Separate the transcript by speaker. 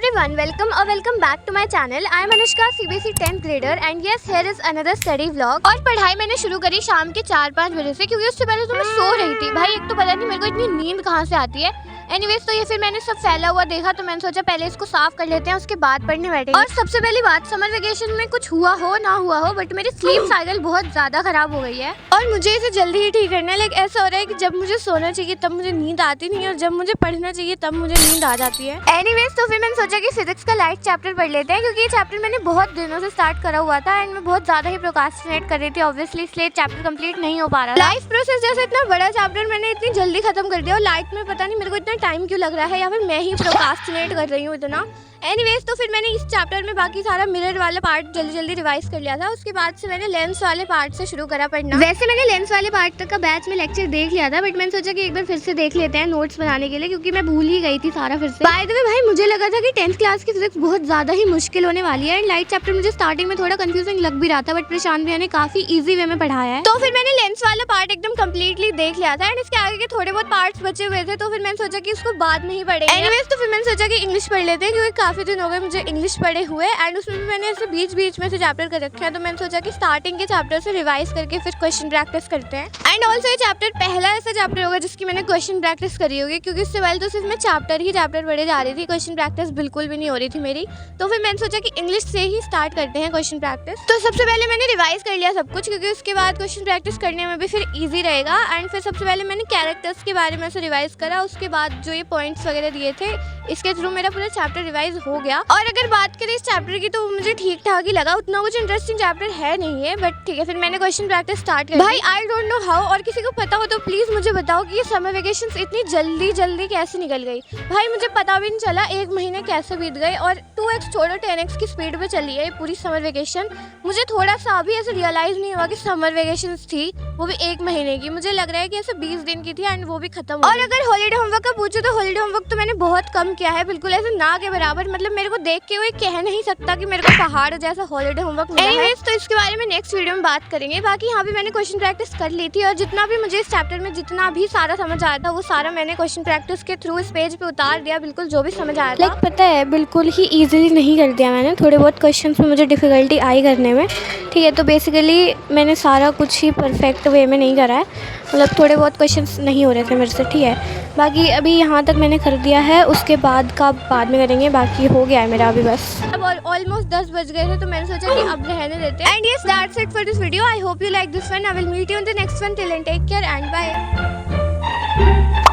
Speaker 1: everyone, welcome back to my channel. I am Anushka, CBSE 10th grader and yes, here is another study vlog. और पढ़ाई मैंने शुरू करी शाम के 4-5 बजे से, क्योंकि उससे पहले तो मैं सो रही थी। भाई एक तो पता नहीं मेरे को इतनी नींद कहाँ से आती है। एनीवेज तो ये फिर मैंने सब फैला हुआ देखा तो मैंने सोचा पहले इसको साफ कर लेते हैं, उसके बाद पढ़ने बैठेंगे। और सबसे पहली बात, समर वेकेशन में कुछ हुआ हो ना हुआ हो, बट मेरी स्लीप साइकिल बहुत ज्यादा खराब हो गई है और मुझे इसे जल्दी ही ठीक करना है। लाइक ऐसा हो रहा है कि जब मुझे सोना चाहिए तब मुझे नींद आती नहीं है और जब मुझे पढ़ना चाहिए तब मुझे नींद आ जाती है। एनीवेज तो फिर मैंने सोचा कि फिजिक्स का लाइट चैप्टर पढ़ लेते हैं, क्योंकि ये चैप्टर मैंने बहुत दिनों से स्टार्ट करा हुआ था एंड मैं बहुत ज्यादा ही प्रोक्रास्टिनेट कर रही थी ऑब्वियसली, इसलिए चैप्टर कंप्लीट नहीं हो पा रहा। लाइफ प्रोसेस जैसा इतना बड़ा चैप्टर मैंने इतनी जल्दी खत्म कर दिया और लाइट में पता नहीं मेरे को इतना टाइम क्यों लग रहा है, या फिर मैं ही प्रोक्रास्टिनेट कर रही हूँ इतना। एनीवेज तो फिर मैंने इस चैप्टर में बाकी सारा मिरर वाला पार्ट जल्दी रिवाइज कर लिया था। उसके बाद से मैंने लेंस वाले पार्ट से शुरू करा पढ़ना। वैसे मैंने लेंस वाले पार्ट तक का बैच में लेक्चर देख लिया था, बट मैंने सोचा कि एक बार फिर से देख लेते हैं नोट्स बनाने के लिए, क्योंकि मैं भूल ही गई थी सारा फिर से। बाय द वे भाई, मुझे लगा था कि 10th क्लास की फिजिक्स बहुत ज्यादा ही मुश्किल होने वाली है एंड लाइट चैप्टर मुझे स्टार्टिंग में थोड़ा कंफ्यूजिंग लग भी रहा था, बट प्रशांत भैया ने काफी ईजी वे में पढ़ाया है। तो फिर मैंने लेंस वाला पार्ट एकदम कम्प्लीटली देख लिया था एंड इसके आगे के थोड़े बहुत पार्ट्स बचे हुए थे, तो फिर मैंने सोचा कि उसको बाद में ही पढ़ेंगे। एनीवेज तो फिर मैंने सोचा कि इंग्लिश पढ़ लेते हैं, क्योंकि काफी दिन हो गए मुझे इंग्लिश पढ़े हुए एंड उसमें भी मैंने ऐसे बीच में से चैप्टर कर रखे हैं, तो मैंने सोचा कि स्टार्टिंग के चैप्टर से रिवाइज करके फिर क्वेश्चन प्रैक्टिस करते हैं। एंड ऑल्सो ये चैप्टर पहला ऐसा चैप्टर होगा जिसकी मैंने क्वेश्चन प्रैक्टिस करी होगी, क्योंकि इससे पहले तो सिर्फ मैं चैप्टर पढ़े जा रही थी, क्वेश्चन प्रैक्टिस बिल्कुल भी नहीं हो रही थी मेरी। तो फिर मैंने सोचा कि इंग्लिश से ही स्टार्ट करते हैं क्वेश्चन प्रैक्टिस। तो सबसे पहले मैंने रिवाइज कर लिया सब कुछ, क्योंकि उसके बाद क्वेश्चन प्रैक्टिस करने में भी फिर ईजी रहेगा। एंड फिर सबसे पहले मैंने कैरेक्टर्स के बारे में से रिवाइज करा, उसके बाद जो ये पॉइंट्स वगैरह दिए थे इसके थ्रू मेरा पूरा चैप्टर रिवाइज हो गया। और अगर बात करें इस चैप्टर की तो मुझे ठीक ठाक ही लगा, उतना कुछ इंटरेस्टिंग चैप्टर है नहीं है, बट ठीक है। फिर मैंने क्वेश्चन प्रैक्टिस स्टार्ट कर। भाई आई डोंट नो हाउ, और किसी को पता हो तो प्लीज मुझे बताओ कि ये समर वेकेशंस इतनी जल्दी कैसे निकल गई। भाई मुझे पता भी नहीं चला 1 महीने कैसे बीत गए और 2x छोड़ो 10x की स्पीड पे चली है पूरी समर वेकेशन। मुझे थोड़ा सा भी ऐसे रियलाइज नहीं हुआ कि समर वेकेशंस थी, वो भी 1 महीने की। मुझे लग रहा है कि ऐसे 20 दिन की थी एंड वो भी खत्म हो। और अगर हॉलीडे होमवर्क का पूछो तो हॉलीडे होमवर्क तो मैंने बहुत कम किया है, बिल्कुल ऐसे ना के बराबर। मतलब मेरे को देख के कोई कह नहीं सकता कि मेरे को पहाड़ जैसा हॉलीडे होमवर्क मिला है। तो इसके बारे में नेक्स्ट वीडियो में बात करेंगे। बाकी यहाँ भी मैंने क्वेश्चन प्रैक्टिस कर ली थी और जितना भी मुझे इस चैप्टर में जितना भी सारा समझ आया था वो सारा मैंने क्वेश्चन प्रैक्टिस के थ्रू इस पेज पे उतार दिया, बिल्कुल जो भी समझ आया था। पता है बिल्कुल ही ईजिली नहीं कर दिया मैंने, थोड़े बहुत क्वेश्चन में मुझे डिफ़िकल्टी आई करने में, ठीक है। तो बेसिकली मैंने सारा कुछ ही परफेक्ट वे में नहीं करा है, मतलब थोड़े बहुत क्वेश्चंस नहीं हो रहे थे मेरे से, ठीक है। बाकी अभी यहाँ तक मैंने कर दिया है, उसके बाद का बाद में करेंगे, बाकी हो गया है मेरा अभी बस। अब ऑलमोस्ट 10 बज गए थे तो मैंने सोचा कि अब रहने देते हैं। And yes that's it for this video. I hope you like this one. I will meet you in the next one. Till then take care and bye.